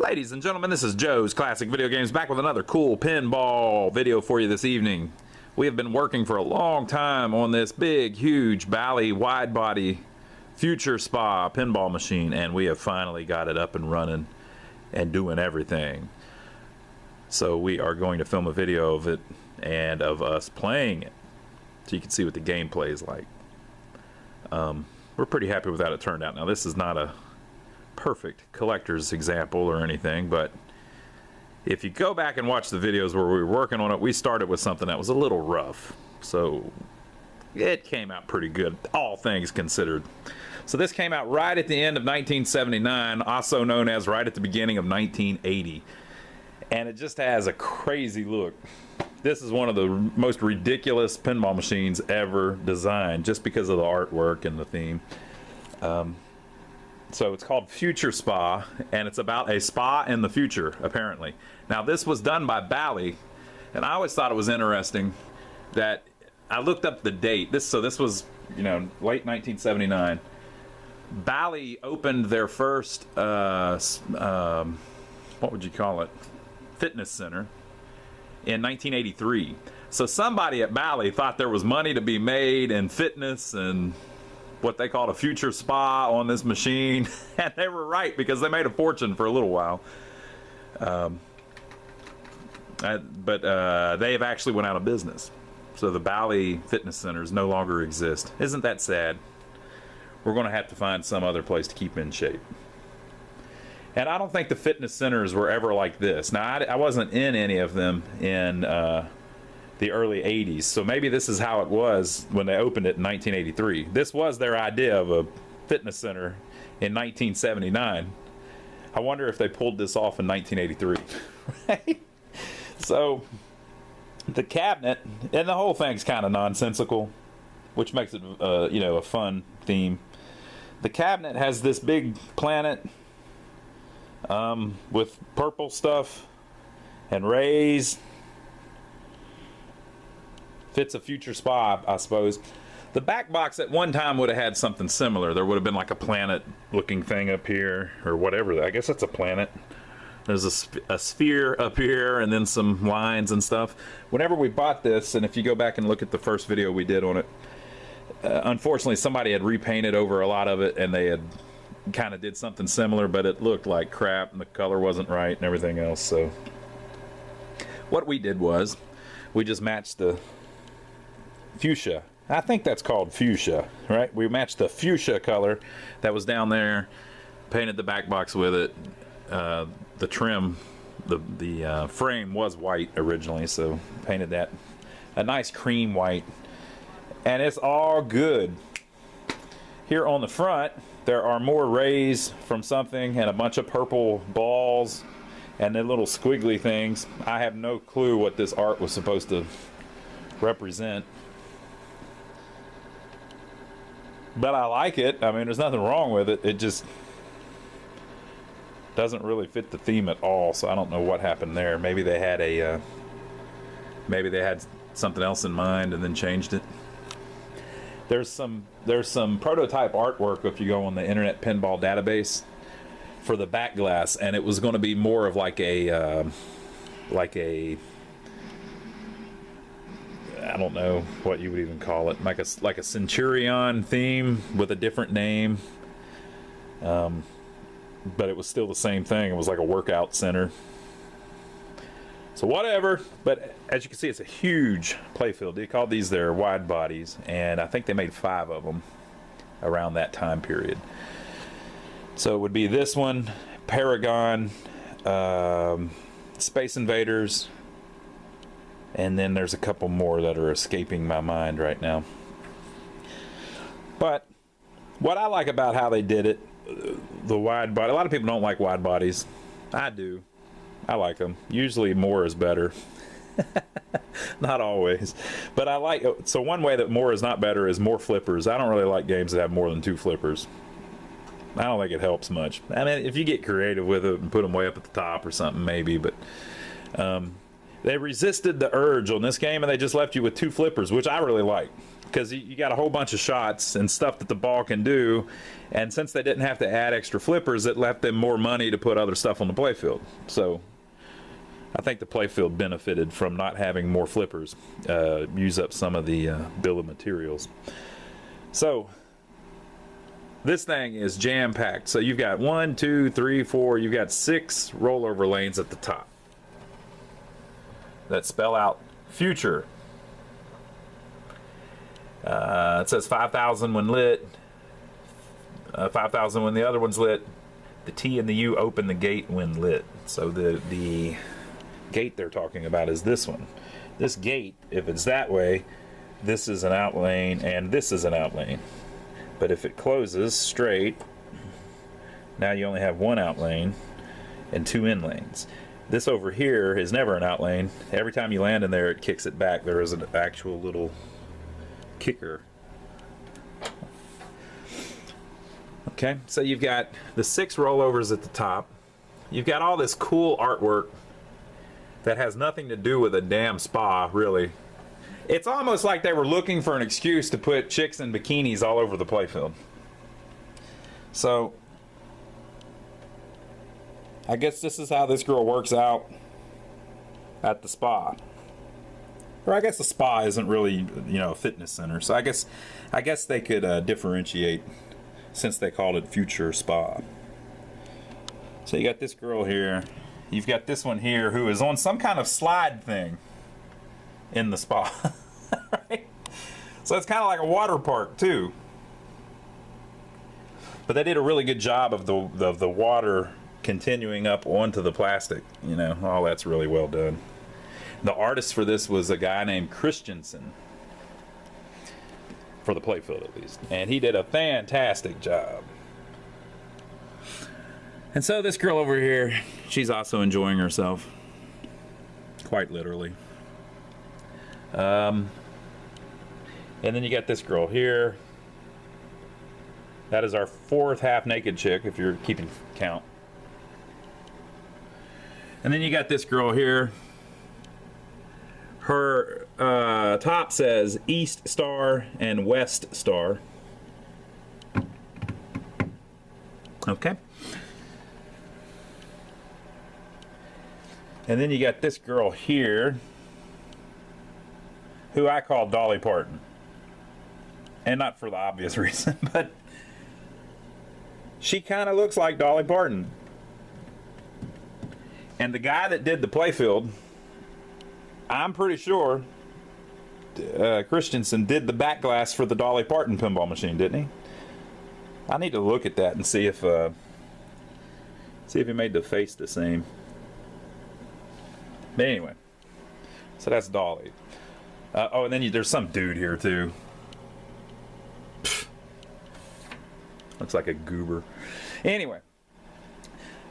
Ladies and gentlemen, this is Joe's Classic Video Games, back with another cool pinball video for you this evening. We have been working for a long time on this big, huge Bally wide-body future spa pinball machine, and we have finally got it up and running and doing everything. So we are going to film a video of it and of us playing it, so you can see what the gameplay is like. We're pretty happy with how it turned out. Now, this is not a perfect collector's example or anything, but if you go back and watch the videos where we were working on it, we started with something that was a little rough, so it came out pretty good, all things considered. So this came out right at the end of 1979, also known as right at the beginning of 1980, and it just has a crazy look. This is one of the most ridiculous pinball machines ever designed, just because of the artwork and the theme. So it's called Future Spa, and it's about a spa in the future, apparently. Now, this was done by Bally, and I always thought it was interesting that I looked up the date. This was, you know, late 1979. Bally opened their first, what would you call it, fitness center in 1983. So somebody at Bally thought there was money to be made in fitness and what they called a future spa on this machine, and they were right, because they made a fortune for a little while. But they have actually went out of business, so the Bally fitness centers no longer exist. Isn't that sad? We're going to have to find some other place to keep in shape. And I don't think the fitness centers were ever like this. Now, I wasn't in any of them in the early 80s, so maybe this is how it was when they opened it in 1983. This was their idea of a fitness center in 1979. I wonder if they pulled this off in 1983. Right? So the cabinet and the whole thing's kind of nonsensical, which makes it you know, a fun theme. The cabinet has this big planet with purple stuff and rays. Fits a future spa, I suppose. The back box at one time would have had something similar. There would have been like a planet looking thing up here, or whatever. I guess that's a planet. There's a sphere up here, and then some lines and stuff. Whenever we bought this, and if you go back and look at the first video we did on it, unfortunately somebody had repainted over a lot of it, and they had kind of did something similar, but it looked like crap, and the color wasn't right and everything else. So what we did was we just matched the fuchsia. I think that's called fuchsia, right? We matched the fuchsia color that was down there, painted the back box with it. The trim, the frame was white originally, so painted that a nice cream white, and it's all good. Here on the front, there are more rays from something and a bunch of purple balls and then little squiggly things. I have no clue what this art was supposed to represent, but I like it. I mean, there's nothing wrong with it. It just doesn't really fit the theme at all, so I don't know what happened there. Maybe they had a maybe they had something else in mind and then changed it. There's some prototype artwork if you go on the Internet Pinball database for the Backglass, and it was going to be more of like a I don't know what you would even call it, like a Centurion theme with a different name, but it was still the same thing. It was like a workout center. So whatever, but as you can see, it's a huge playfield. They called these their wide bodies, and I think they made 5 of them around that time period. So it would be this one, Paragon, Space Invaders, and then there's a couple more that are escaping my mind right now. But what I like about how they did it, the wide body, a lot of people don't like wide bodies. I do. I like them. Usually more is better. Not always, but I like. So one way that more is not better is more flippers. I don't really like games that have more than 2 flippers. I don't think it helps much. I mean, if you get creative with it and put them way up at the top or something, maybe, but they resisted the urge on this game, and they just left you with 2 flippers, which I really like. because you got a whole bunch of shots and stuff that the ball can do, and since they didn't have to add extra flippers, it left them more money to put other stuff on the playfield. So I think the playfield benefited from not having more flippers use up some of the bill of materials. So this thing is jam-packed. So you've got 1, 2, 3, 4, you've got 6 rollover lanes at the top that spell out future. It says 5,000 when lit, 5,000 when the other one's lit. The T and the U open the gate when lit. So the gate they're talking about is this one. This gate, if it's that way, this is an out lane and this is an out lane. But if it closes straight, now you only have 1 out lane and 2 in lanes. This over here is never an out lane. Every time you land in there, it kicks it back. There is an actual little kicker. Okay, so you've got the 6 rollovers at the top. You've got all this cool artwork that has nothing to do with a damn spa, really. It's almost like they were looking for an excuse to put chicks in bikinis all over the playfield. So I guess this is how this girl works out at the spa. Or I guess the spa isn't really, you know, a fitness center. So I guess they could differentiate since they called it Future Spa. So you got this girl here. You've got this one here who is on some kind of slide thing in the spa. Right? So it's kind of like a water park too. But they did a really good job of the water continuing up onto the plastic. You know, all that's really well done. The artist for this was a guy named Christensen, for the playfield at least, and he did a fantastic job. And so this girl over here, she's also enjoying herself, quite literally. And then you got this girl here. That is our 4th half naked chick, if you're keeping count. And then you got this girl here. Her top says East Star and West Star. Okay. And then you got this girl here, who I call Dolly Parton. And not for the obvious reason, but she kind of looks like Dolly Parton. And the guy that did the playfield, I'm pretty sure Christensen did the backglass for the Dolly Parton pinball machine, didn't he? I need to look at that and see if he made the face the same. But anyway, so that's Dolly. Oh, and then there's some dude here too. Looks like a goober. Anyway,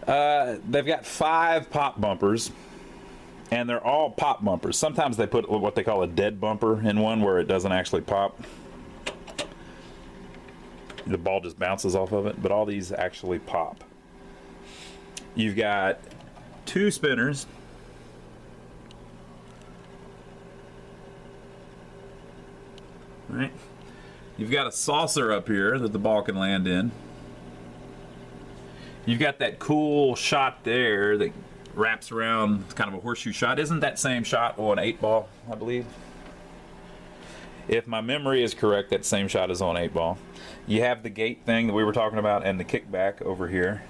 they've got 5 pop bumpers, and they're all pop bumpers. Sometimes they put what they call a dead bumper in one where it doesn't actually pop. The ball just bounces off of it, but all these actually pop. You've got 2 spinners. Right? You've got a saucer up here that the ball can land in. You've got that cool shot there that wraps around. It's kind of a horseshoe shot. Isn't that same shot on 8-ball, I believe? If my memory is correct, that same shot is on 8-ball. You have the gate thing that we were talking about and the kickback over here.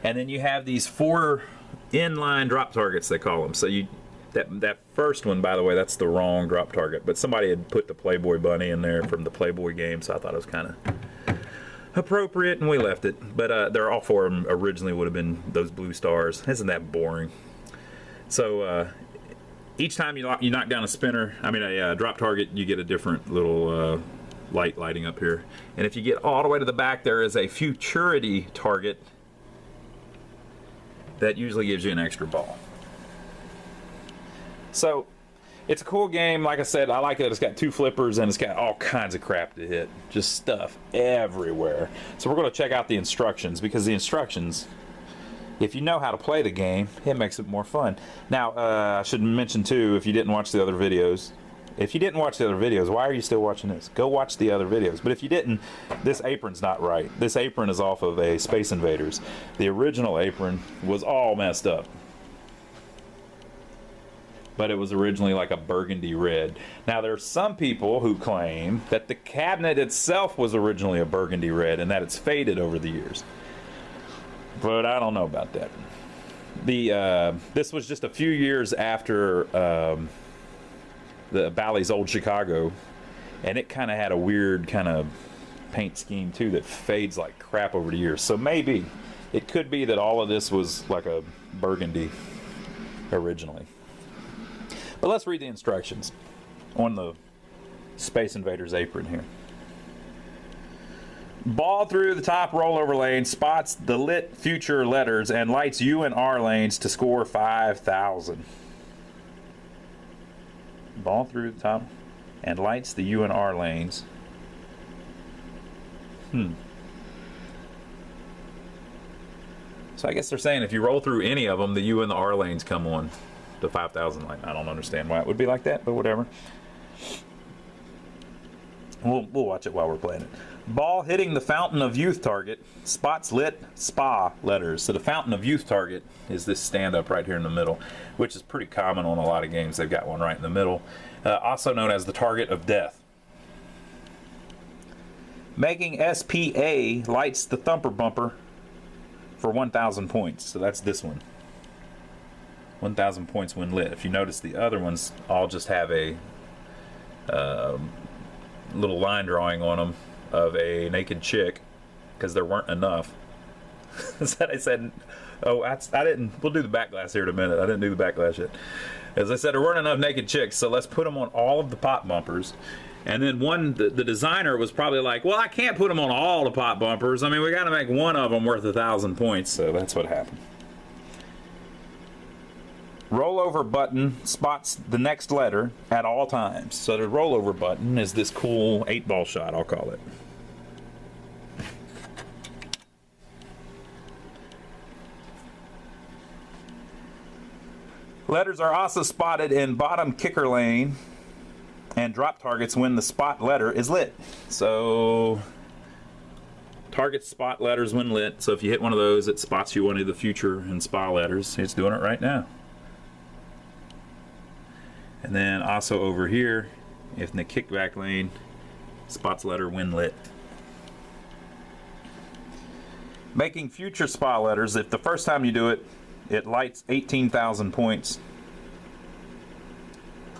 And then you have these 4 inline drop targets, they call them. So that first one, by the way, that's the wrong drop target. But somebody had put the Playboy bunny in there from the Playboy game, so I thought it was kind of appropriate, and we left it. But they're all 4 of them originally would have been those blue stars. Isn't that boring? So each time you knock down a drop target, you get a different little light lighting up here. And if you get all the way to the back, there is a futurity target that usually gives you an extra ball. So it's a cool game. Like I said, I like that it's got 2 flippers and it's got all kinds of crap to hit. Just stuff everywhere. So we're going to check out the instructions, because the instructions, if you know how to play the game, it makes it more fun. Now, I should mention too, if you didn't watch the other videos, If you didn't watch the other videos, why are you still watching this? Go watch the other videos. But if you didn't, this apron's not right. This apron is off of a Space Invaders. The original apron was all messed up. But it was originally like a burgundy red. Now there's some people who claim that the cabinet itself was originally a burgundy red and that it's faded over the years. But I don't know about that. This was just a few years after the Bally's Old Chicago, and it kind of had a weird kind of paint scheme too that fades like crap over the years. So maybe it could be that all of this was like a burgundy originally. But let's read the instructions on the Space Invaders apron here. Ball through the top rollover lane, spots the lit future letters, and lights U and R lanes to score 5,000. Ball through the top and lights the U and R lanes. So I guess they're saying if you roll through any of them, the U and the R lanes come on. The 5,000 light. I don't understand why it would be like that, but whatever. We'll watch it while we're playing it. Ball hitting the Fountain of Youth target, spots lit SPA letters. So the Fountain of Youth target is this stand-up right here in the middle, which is pretty common on a lot of games. They've got one right in the middle, also known as the target of death. Making SPA lights the thumper bumper for 1,000 points. So that's this one. 1,000 points when lit. If you notice, the other ones all just have a little line drawing on them of a naked chick because there weren't enough. So I said, oh, I didn't. We'll do the Backglass here in a minute. I didn't do the Backglass yet. As I said, there weren't enough naked chicks, so let's put them on all of the pop bumpers. And then the designer was probably like, well, I can't put them on all the pop bumpers. I mean, we got to make one of them worth 1,000 points. So that's what happened. Rollover button spots the next letter at all times. So the rollover button is this cool 8-ball shot, I'll call it. Letters are also spotted in bottom kicker lane and drop targets when the spot letter is lit. So target spot letters when lit. So if you hit one of those, it spots you one of the future and SPA letters. It's doing it right now. And then also over here, if in the kickback lane, spots letter when lit. Making future SPA letters, if the first time you do it, it lights 18,000 points.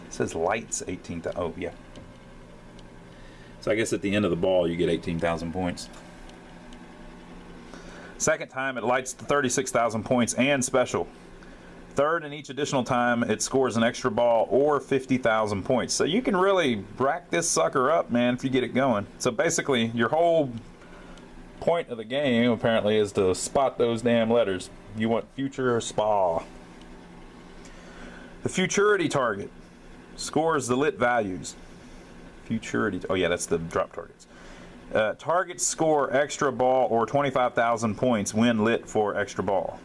It says lights 18,000, oh yeah. So I guess at the end of the ball you get 18,000 points. Second time it lights the 36,000 points and special. Third and each additional time it scores an extra ball or 50,000 points. So you can really rack this sucker up, man, if you get it going. So basically your whole point of the game apparently is to spot those damn letters. You want future SPA. The futurity target scores the lit values. Futurity, oh yeah, that's the drop targets. Targets score extra ball or 25,000 points when lit for extra ball.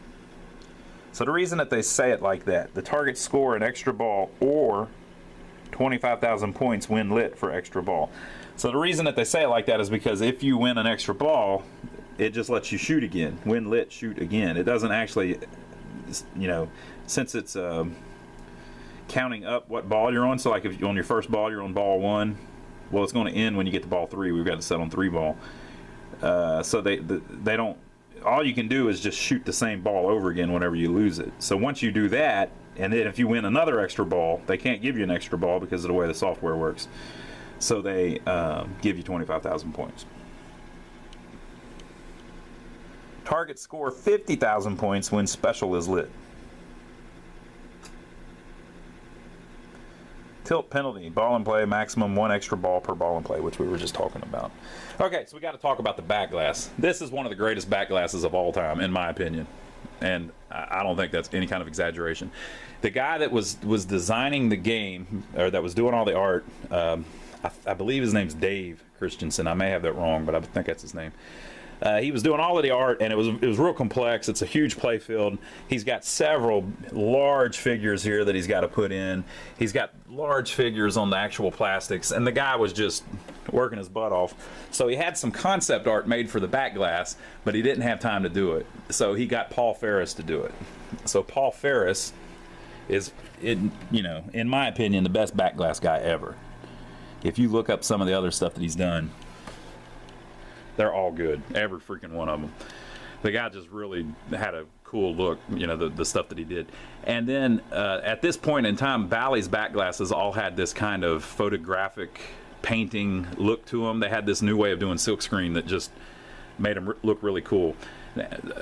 So the reason that they say it like that, the targets score an extra ball or 25,000 points when lit for extra ball. So the reason that they say it like that is because if you win an extra ball, it just lets you shoot again. When lit, shoot again. It doesn't actually, you know, since it's counting up what ball you're on. So like if you're on your first ball, you're on ball 1. Well, it's going to end when you get to ball 3. We've got to set on 3 ball. So they don't. All you can do is just shoot the same ball over again whenever you lose it. So once you do that, and then if you win another extra ball, they can't give you an extra ball because of the way the software works. So they give you 25,000 points. Target score 50,000 points when special is lit. Tilt penalty, ball and play, maximum 1 extra ball per ball and play, which we were just talking about. Okay, so we got to talk about the Backglass. This is one of the greatest Backglasses of all time, in my opinion. And I don't think that's any kind of exaggeration. The guy that was designing the game, or that was doing all the art, I believe his name's Dave Christensen. I may have that wrong, but I think that's his name. He was doing all of the art, and it was real complex. It's a huge play field. He's got several large figures here that he's got to put in. He's got large figures on the actual plastics, and the guy was just working his butt off. So he had some concept art made for the Backglass, but he didn't have time to do it. So he got Paul Ferris to do it. So Paul Ferris is, you know, in my opinion, the best Backglass guy ever. If you look up some of the other stuff that he's done, they're all good, every freaking one of them. The guy just really had a cool look, you know, the stuff that he did. And then at this point in time, Bally's Backglasses all had this kind of photographic painting look to them. They had this new way of doing silkscreen that just made them look really cool.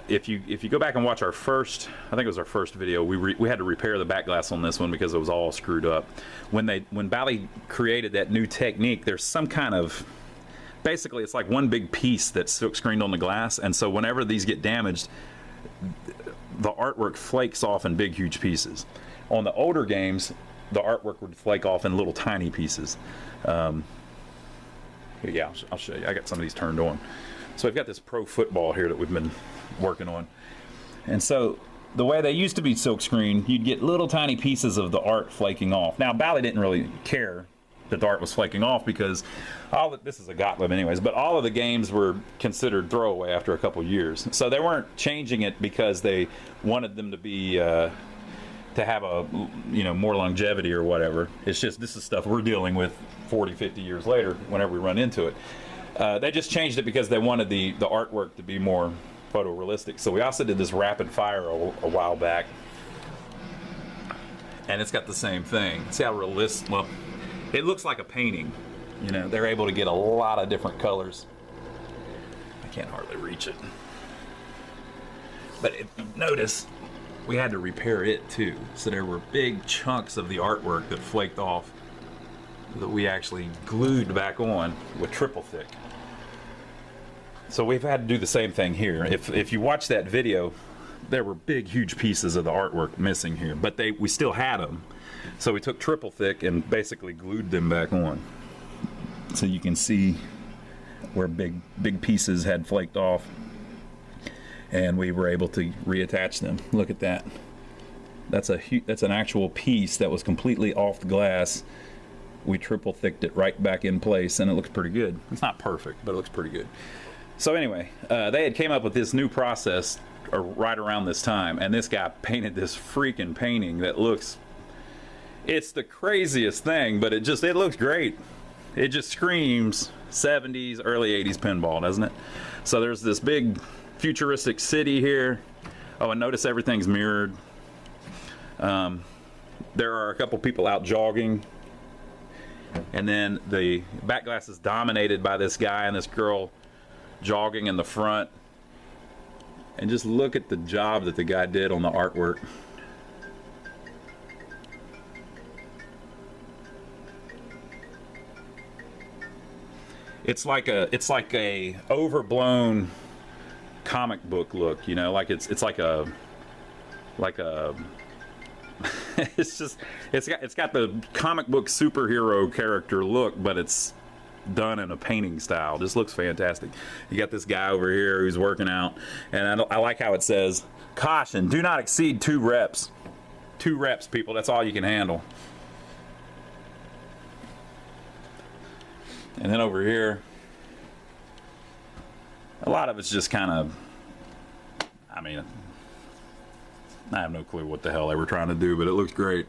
If you go back and watch our first, I think it was our first video, we had to repair the Backglass on this one because it was all screwed up. When Bally created that new technique, there's some kind of, basically it's like one big piece that's silk screened on the glass, and so whenever these get damaged, the artwork flakes off in big huge pieces. On the older games, the artwork would flake off in little tiny pieces. Yeah, I'll show you. I got some of these turned on. So we've got this pro football here that we've been working on. And so the way they used to be silk screen, you'd get little tiny pieces of the art flaking off. Now Bally didn't really care that the art was flaking off because this is a Gottlieb anyways, but all of the games were considered throwaway after a couple years. So they weren't changing it because they wanted them to be to have a, you know, more longevity or whatever. It's just, this is stuff we're dealing with 40, 50 years later whenever we run into it. They just changed it because they wanted the artwork to be more photorealistic. So we also did this rapid fire a while back, and it's got the same thing. See how realistic? Well, it looks like a painting. You know, they're able to get a lot of different colors. I can't hardly reach it, but if you notice, we had to repair it too. So there were big chunks of the artwork that flaked off that we actually glued back on with triple thick. So we've had to do the same thing here. If you watch that video, there were big huge pieces of the artwork missing here, but we still had them. So we took triple thick and basically glued them back on. So you can see where big pieces had flaked off, and we were able to reattach them. Look at that. That's an actual piece that was completely off the glass. We triple thicked it right back in place, and it looks pretty good. It's not perfect, but it looks pretty good. So anyway, they had came up with this new process right around this time, and this guy painted this freaking painting that looks, it's the craziest thing, but it looks great. It just screams 70s, early 80s pinball, doesn't it? So there's this big futuristic city here. Oh, and notice everything's mirrored. There are a couple people out jogging. And then the Backglass is dominated by this guy and this girl jogging in the front. And just look at the job that the guy did on the artwork. It's like a overblown comic book look, you know, like it's like a it's got the comic book superhero character look, but it's done in a painting style. Just looks fantastic. You got this guy over here who's working out, and I like how it says, caution, do not exceed 2 reps. 2 reps, people, that's all you can handle. And then over here, a lot of it's just kind of, I mean, I have no clue what the hell they were trying to do, but it looks great.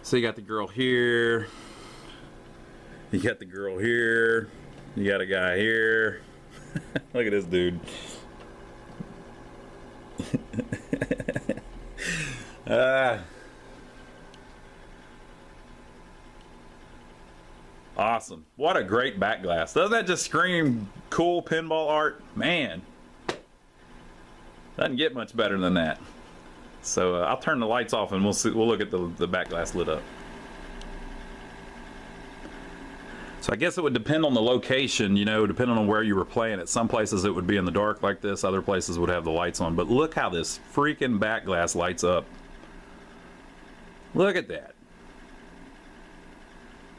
So you got the girl here, you got the girl here, you got a guy here. Look at this dude. Awesome. What a great Backglass. Doesn't that just scream cool pinball art? Man, doesn't get much better than that. So I'll turn the lights off and we'll look at the Backglass lit up. So I guess it would depend on the location, you know, depending on where you were playing. At some places it would be in the dark like this, other places would have the lights on. But look how this freaking Backglass lights up. Look at that.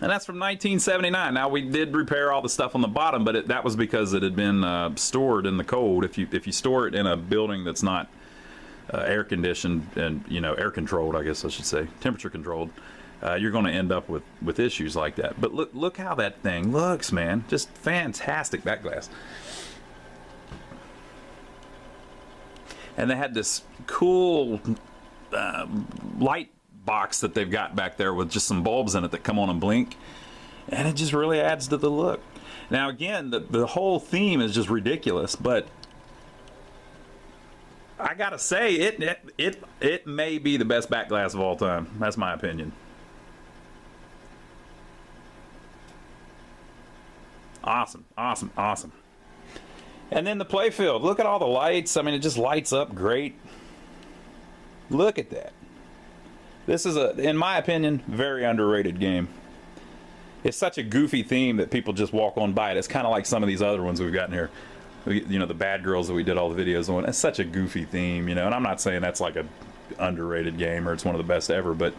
And that's from 1979. Now, we did repair all the stuff on the bottom, but that was because it had been stored in the cold. If you store it in a building that's not air conditioned and, you know, air controlled, I guess I should say, temperature controlled, you're going to end up with issues like that. But look how that thing looks, man. Just fantastic backglass. And they had this cool light box that they've got back there with just some bulbs in it that come on and blink, and it just really adds to the look. Now again, the whole theme is just ridiculous, but I gotta say it may be the best backglass of all time. That's my opinion. Awesome, awesome, awesome. And then the playfield, look at all the lights. I mean, it just lights up great. Look at that. This is in my opinion, very underrated game. It's such a goofy theme that people just walk on by it. It's kind of like some of these other ones we've got in here. You know, the Bad Girls that we did all the videos on. It's such a goofy theme, you know. And I'm not saying that's like a underrated game or it's one of the best ever, but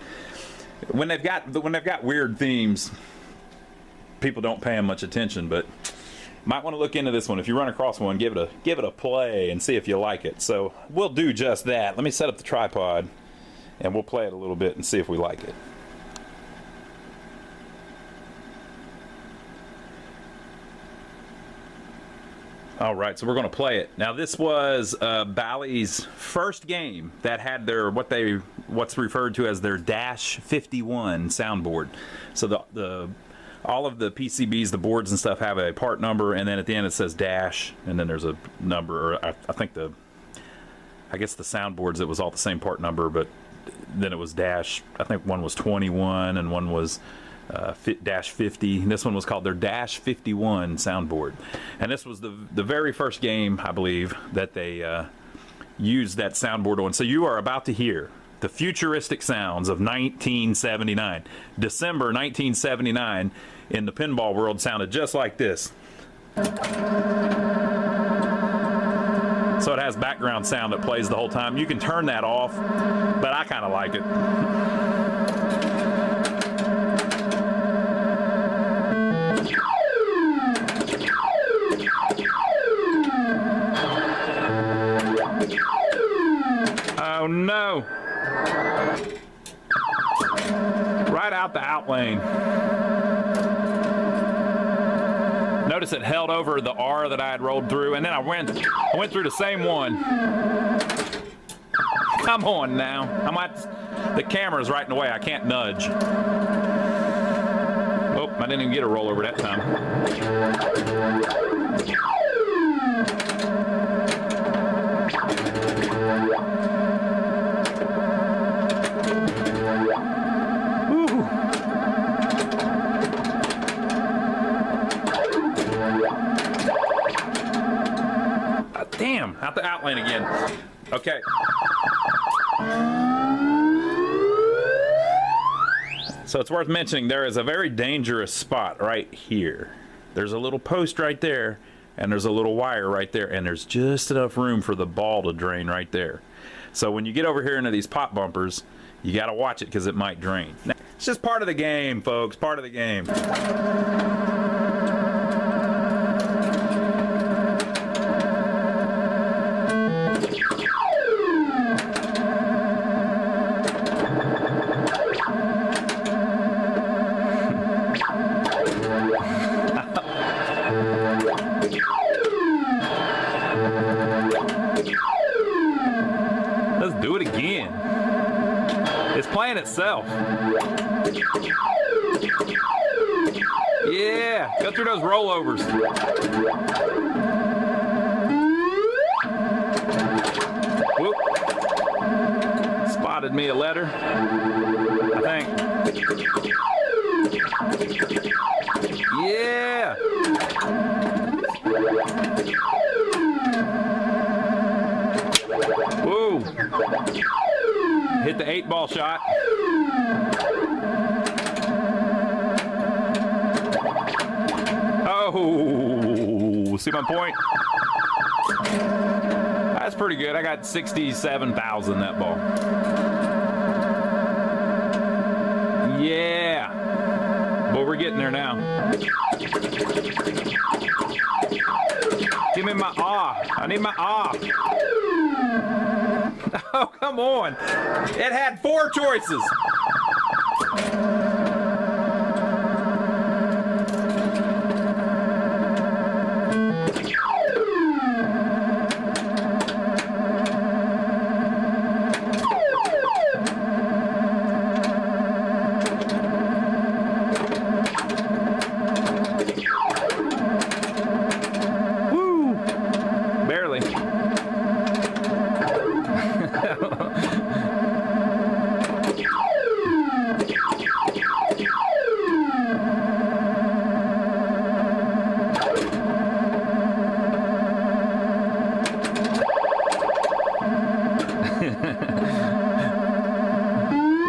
when they've got weird themes, people don't pay them much attention. But might want to look into this one. If you run across one, give it a play and see if you like it. So we'll do just that. Let me set up the tripod and we'll play it a little bit and see if we like it. All right, so we're going to play it. Now, this was Bally's first game that had their what's referred to as their Dash 51 soundboard. So all of the PCBs, the boards and stuff have a part number, and then at the end it says dash, and then there's a number. Or I guess the soundboards, it was all the same part number, but then it was dash. I think one was 21 and one was dash 50. And this one was called their Dash 51 soundboard. And this was the very first game, I believe, that they used that soundboard on. So you are about to hear the futuristic sounds of 1979. December 1979 in the pinball world sounded just like this. So it has background sound that plays the whole time. You can turn that off, but I kind of like it. Oh no! Right out the out lane. Notice it held over the R that I had rolled through, and then I went through the same one. Come on now. The camera's right in the way. I can't nudge. Oh, I didn't even get a rollover that time. Damn, out the out lane again. Okay. So it's worth mentioning there is a very dangerous spot right here. There's a little post right there, and there's a little wire right there, and there's just enough room for the ball to drain right there. So when you get over here into these pop bumpers, you got to watch it because it might drain. Now, it's just part of the game, folks, part of the game. Let's do it again. It's playing itself. Yeah, go through those rollovers. Whoop. Spotted me a letter, I think. Yeah. Whoa. Hit the 8-ball shot. Oh, see my point? That's pretty good. I got 67,000 that ball. Yeah. But we're we're getting there now. Give me my ah. I need my ah. Oh, come on. It had 4 choices.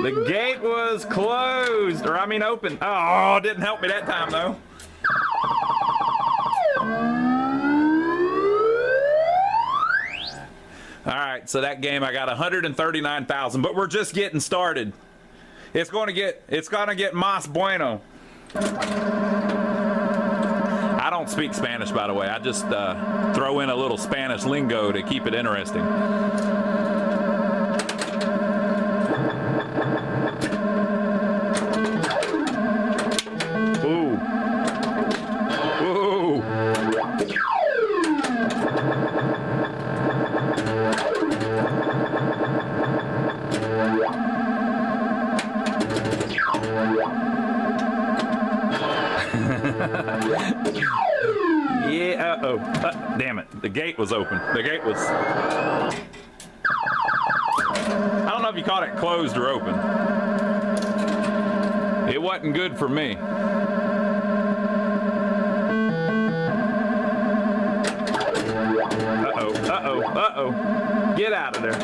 The gate was closed, or I mean open. Oh, didn't help me that time though. All right, so that game I got 139,000, but we're just getting started. It's gonna get más bueno. I don't speak Spanish, by the way. I just throw in a little Spanish lingo to keep it interesting. Yeah, damn it. The gate was open. The gate was... I don't know if you caught it closed or open. It wasn't good for me. Uh-oh, uh-oh, uh-oh. Get out of there.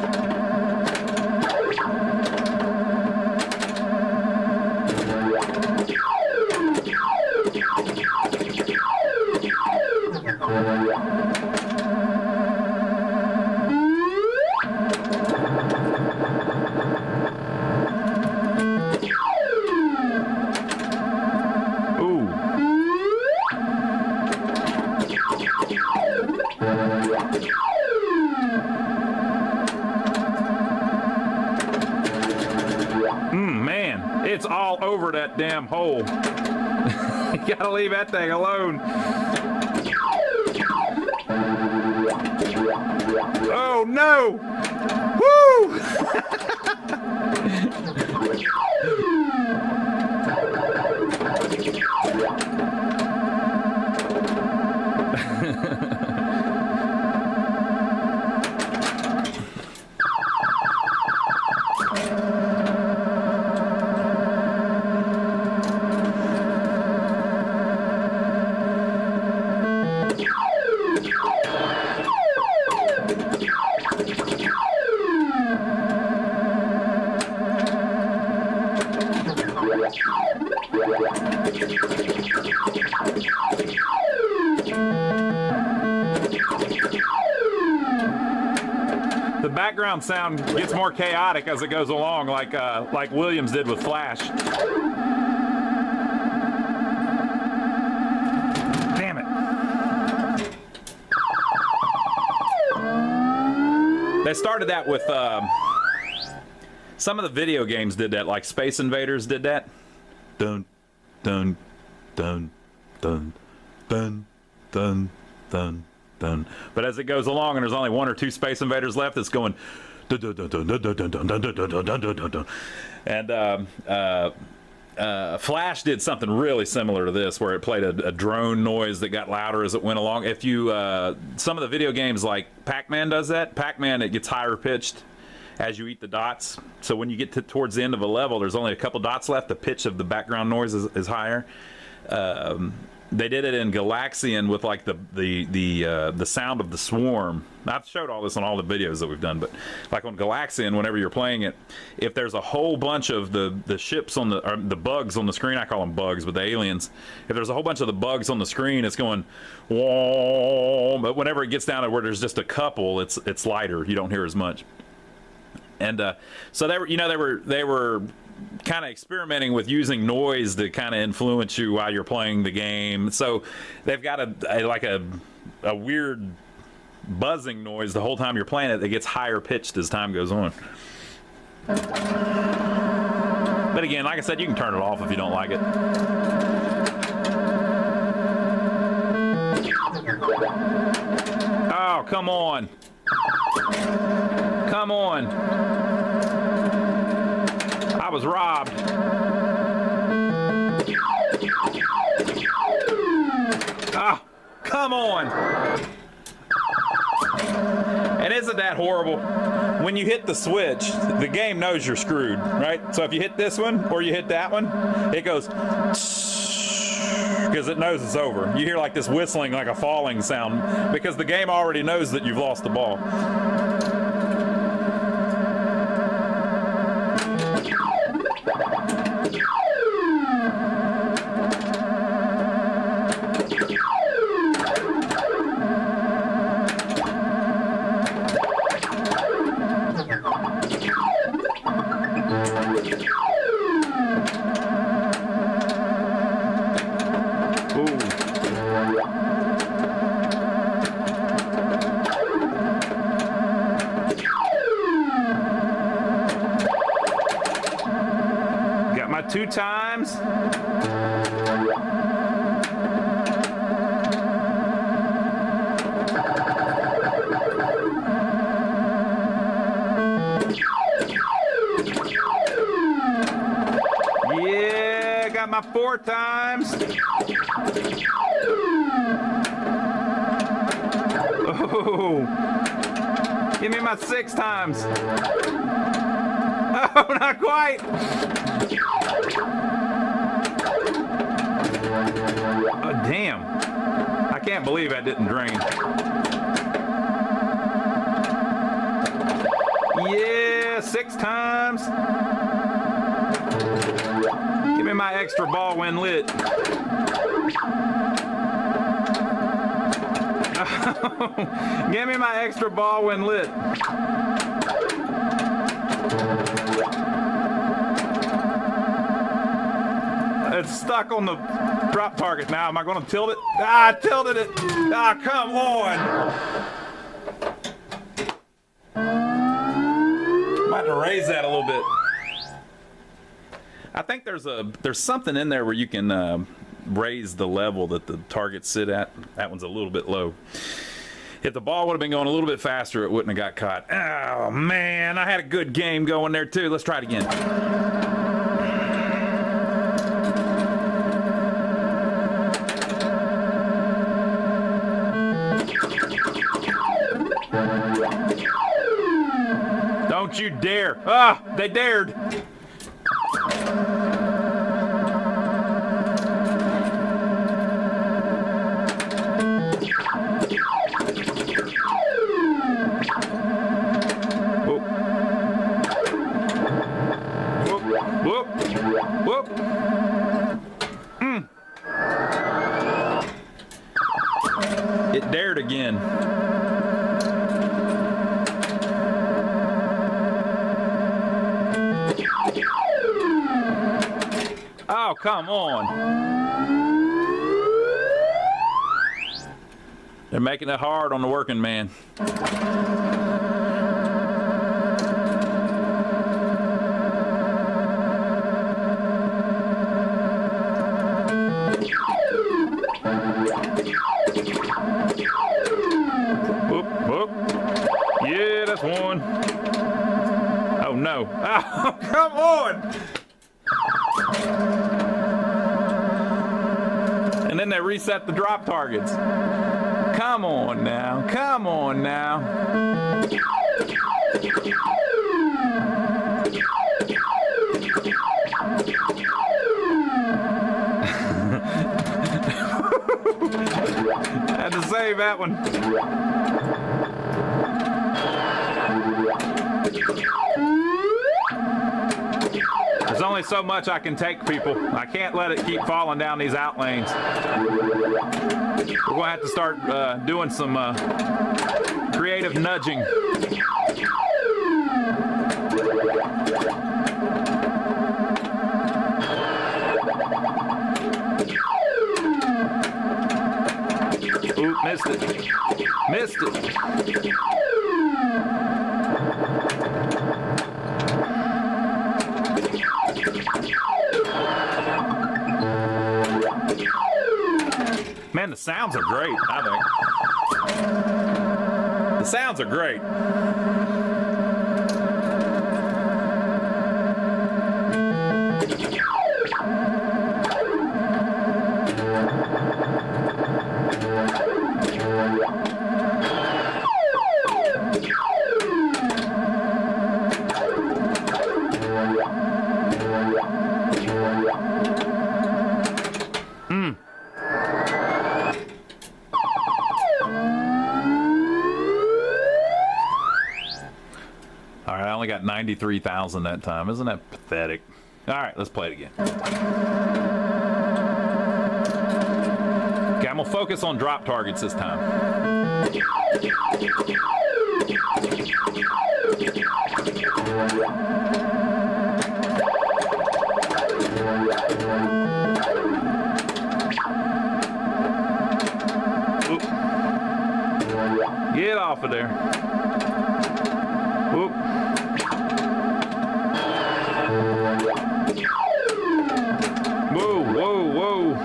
Man, it's all over that damn hole. You gotta leave that thing alone. Oh no! Woo! The background sound gets more chaotic as it goes along, like Williams did with Flash. Damn it. They started that with some of the video games did that, like Space Invaders did that. Dun dun dun dun dun dun dun dun. But as it goes along and there's only 1 or 2 Space Invaders left, it's going dun dun dun dun dun dun dun dun dun dun dun dun dun. And Flash did something really similar to this, where it played a drone noise that got louder as it went along. If you some of the video games like Pac-Man does that. Pac-Man, it gets higher pitched as you eat the dots. So when you get towards the end of a level, there's only a couple dots left. The pitch of the background noise is higher. They did it in Galaxian with like the sound of the swarm. I've showed all this on all the videos that we've done, but like on Galaxian, whenever you're playing it, if there's a whole bunch of the ships on the bugs on the screen, I call them bugs, but the aliens, if there's a whole bunch of the bugs on the screen, it's going whoa. But whenever it gets down to where there's just a couple, it's lighter. You don't hear as much. And so they were kind of experimenting with using noise to kind of influence you while you're playing the game. So they've got a weird buzzing noise the whole time you're playing it that gets higher pitched as time goes on. But again, like I said, you can turn it off if you don't like it. Oh, come on. Come on. I was robbed. Ah, come on. And isn't that horrible? When you hit the switch, the game knows you're screwed, right? So if you hit this one or you hit that one, it goes because it knows it's over. You hear like this whistling, like a falling sound, because the game already knows that you've lost the ball. Got my 2 times. Yeah, got my 4 times. Oh, give me my 6 times. Oh, not quite. Oh, damn. I can't believe I didn't drain. Yeah, 6 times. Give me my extra ball when lit. Give me my extra ball when lit. It's stuck on the drop target now. Am I going to tilt it? Ah, I tilted it. Ah, come on. I'm about to raise that a little bit. I think there's something in there where you can raise the level that the targets sit at. That one's a little bit low. If the ball would have been going a little bit faster, it wouldn't have got caught. Oh, man, I had a good game going there, too. Let's try it again. Don't you dare. Ah, they dared. Whoop. It dared again. Oh, come on. They're making it hard on the working man. Yeah, that's one. Oh no. Oh, come on. And then they reset the drop targets. Come on now. Come on now. Had to save that one. There's only so much I can take, people. I can't let it keep falling down these out lanes. We're going to have to start doing some creative nudging. missed it. Missed it. Man, the sounds are great, I think. The sounds are great. I only got 93,000 that time. Isn't that pathetic? All right, let's play it again. Okay, I'm gonna focus on drop targets this time. Oop. Get off of there. Oop. Whoa, whoa, whoa.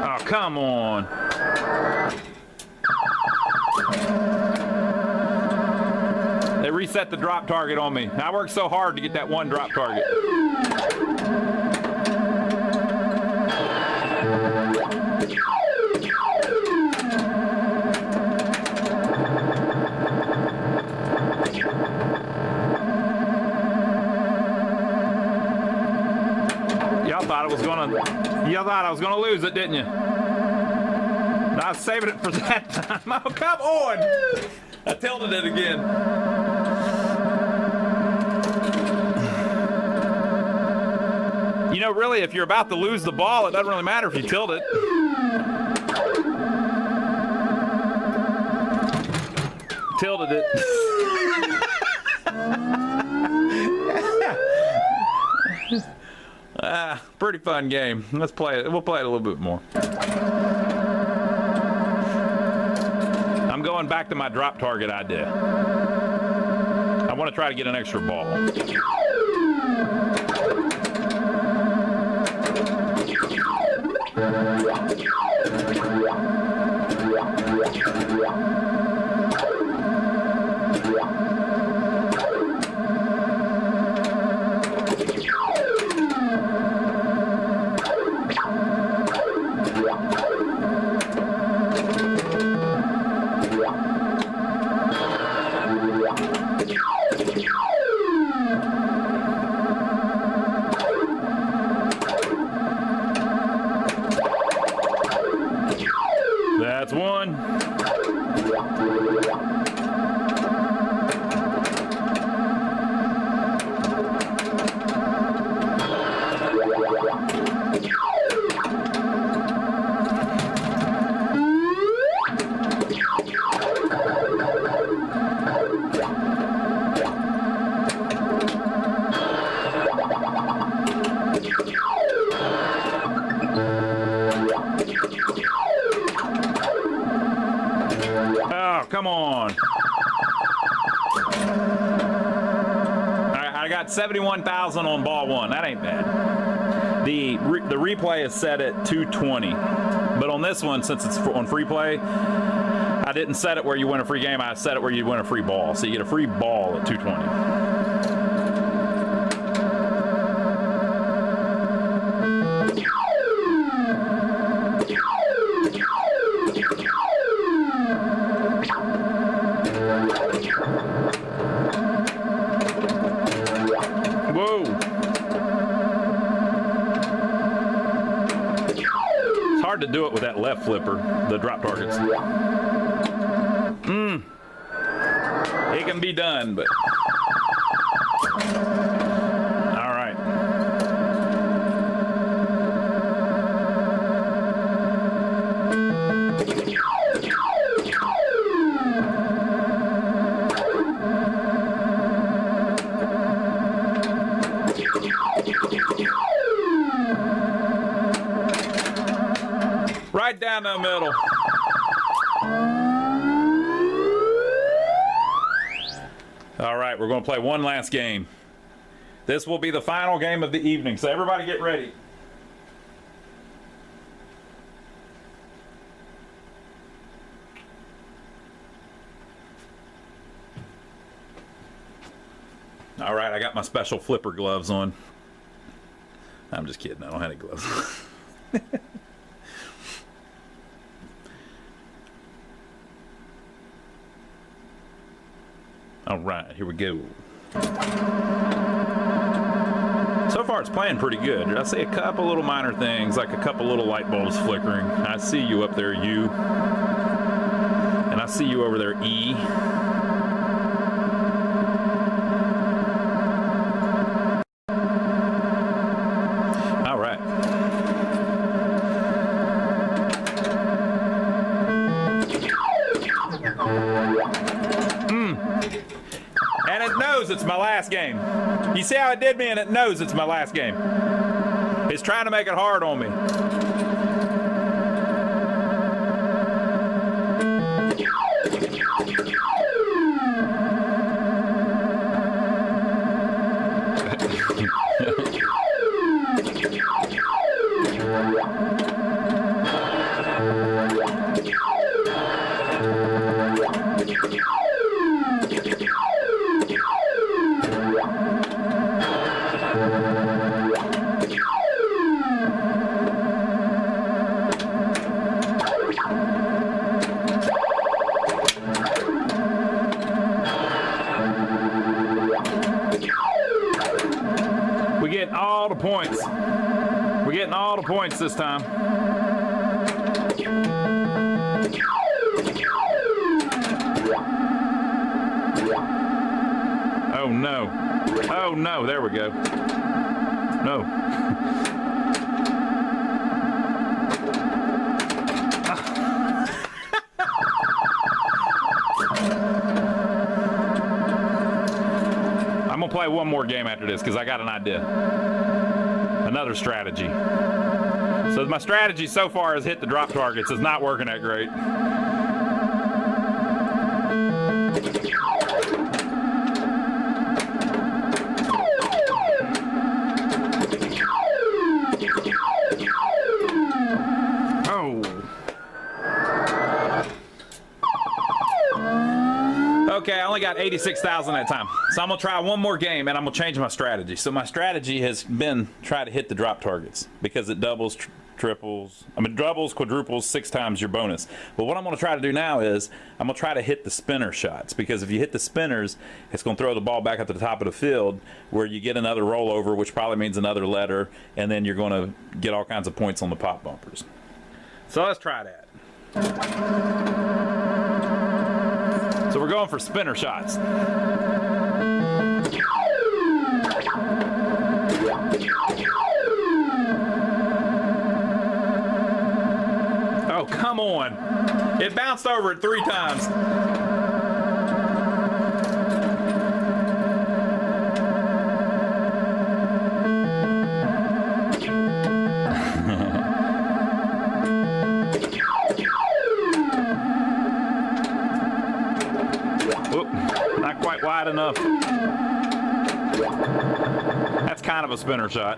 Oh, come on. They reset the drop target on me. I worked so hard to get that one drop target. Y'all thought I was gonna lose it, didn't you? I was saving it for that time. Oh, come on! I tilted it again. You know, really, if you're about to lose the ball, it doesn't really matter if you tilt it. Tilted it. Pretty fun game. Let's play it. We'll play it a little bit more. I'm going back to my drop target idea. I want to try to get an extra ball. That's one. Come on. I got 71,000 on ball one. That ain't bad. The replay is set at 220. But on this one, since it's on free play, I didn't set it where you win a free game. I set it where you win a free ball. So you get a free ball at 220. To do it with that left flipper, the drop targets. It can be done, but all right. Right down the middle. All right, we're going to play one last game. This will be the final game of the evening, so everybody get ready. All right, I got my special flipper gloves on. I'm just kidding, I don't have any gloves. All right, here we go. So far it's playing pretty good. I see a couple little minor things, like a couple little light bulbs flickering. I see you up there, U. And I see you over there, E. All right. And it knows it's my last game. You see how it did me, and it knows it's my last game. It's trying to make it hard on me. We're getting all the points. We're getting all the points this time. Oh no. Oh no, there we go. No. I'm gonna play one more game after this because I got an idea. Another strategy. So my strategy so far is hit the drop targets. It's not working that great. Okay, I only got 86,000 that time. So I'm gonna try one more game and I'm gonna change my strategy. So my strategy has been try to hit the drop targets because it doubles, triples, doubles, quadruples, 6 times your bonus. But what I'm gonna try to do now is I'm gonna try to hit the spinner shots, because if you hit the spinners, it's gonna throw the ball back up to the top of the field where you get another rollover, which probably means another letter, and then you're gonna get all kinds of points on the pop bumpers. So let's try that. So we're going for spinner shots. Oh, come on. It bounced over it 3 times. Not quite wide enough. That's kind of a spinner shot.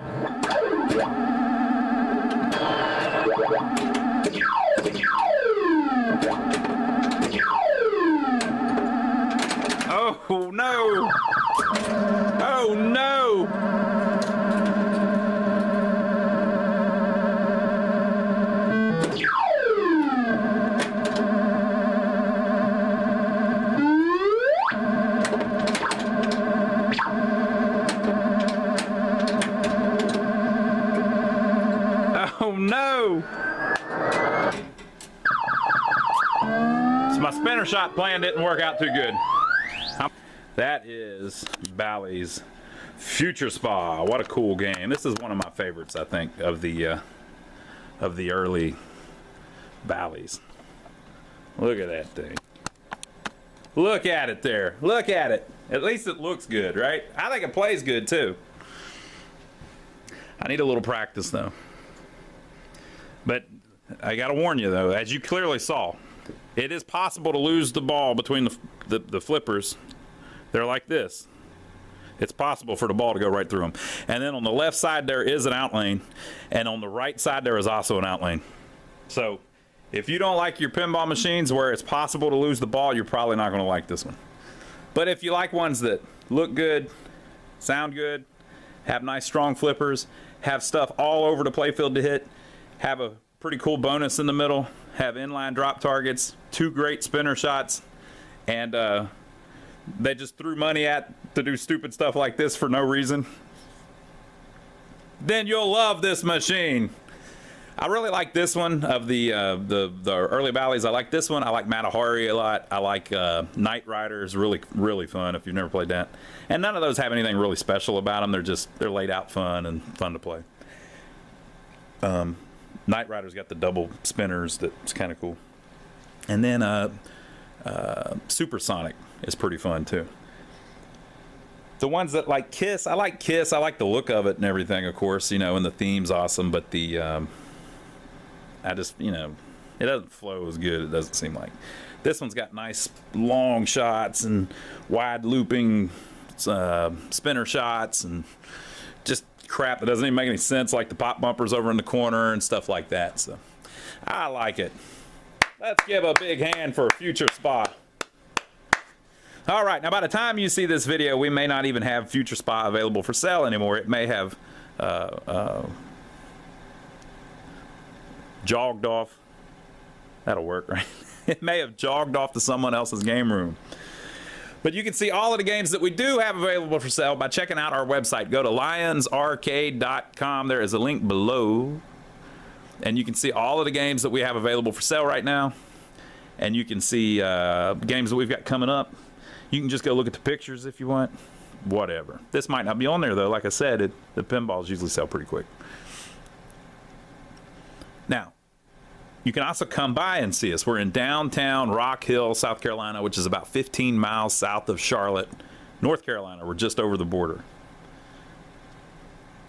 Oh no! Oh no! Oh no! So my spinner shot plan didn't work out too good. That is Bally's Future Spa. What a cool game. This is one of my favorites, I think, of the early Bally's. Look at that thing. Look at it there. Look at it. At least it looks good, right? I think it plays good too. I need a little practice though. But I gotta warn you though, as you clearly saw, it is possible to lose the ball between the flippers They're like this. It's possible for the ball to go right through them. And then on the left side there is an out lane, and on the right side there is also an out lane. So if you don't like your pinball machines where it's possible to lose the ball, you're probably not going to like this one. But if you like ones that look good, sound good, have nice strong flippers, have stuff all over the playfield to hit, have a pretty cool bonus in the middle, have inline drop targets, 2 great spinner shots, and they just threw money at to do stupid stuff like this for no reason, then you'll love this machine. I really like this one of the early Ballys. I like this one. I like Matahari a lot. I like Knight Riders. Really fun if you've never played that. And none of those have anything really special about them. They're laid out fun and fun to play. Knight Rider's got the double spinners. That's kind of cool. And then Supersonic is pretty fun too. The ones that like Kiss, I like Kiss. I like the look of it and everything, of course, you know, and the theme's awesome, but the I just, you know, it doesn't flow as good, it doesn't seem like. This one's got nice long shots and wide looping spinner shots and just crap that doesn't even make any sense, like the pop bumpers over in the corner and stuff like that. So I like it. Let's give a big hand for Future Spa. All right, now by the time you see this video, we may not even have Future Spa available for sale anymore. It may have jogged off. That'll work, right? It may have jogged off to someone else's game room. But you can see all of the games that we do have available for sale by checking out our website. Go to lionsarcade.com. There is a link below. And you can see all of the games that we have available for sale right now. And you can see games that we've got coming up. You can just go look at the pictures if you want. Whatever. This might not be on there, though. Like I said, the pinballs usually sell pretty quick. Now, you can also come by and see us. We're in downtown Rock Hill, South Carolina, which is about 15 miles south of Charlotte, North Carolina. We're just over the border.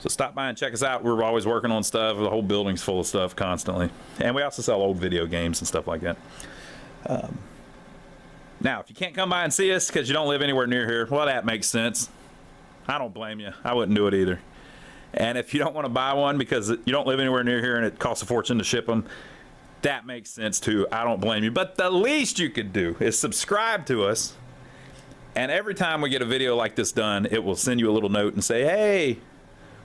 So stop by and check us out. We're always working on stuff. The whole building's full of stuff constantly. And we also sell old video games and stuff like that. Now, if you can't come by and see us because you don't live anywhere near here, well, that makes sense. I don't blame you. I wouldn't do it either. And if you don't want to buy one because you don't live anywhere near here and it costs a fortune to ship them, that makes sense too. I don't blame you. But the least you could do is subscribe to us. And every time we get a video like this done, it will send you a little note and say, hey,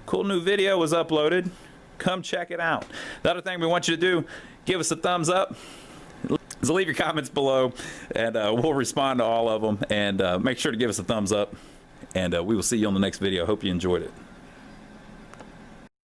cool new video was uploaded. Come check it out. The other thing we want you to do, give us a thumbs up. So leave your comments below, and we'll respond to all of them. And make sure to give us a thumbs up. And we will see you on the next video. Hope you enjoyed it.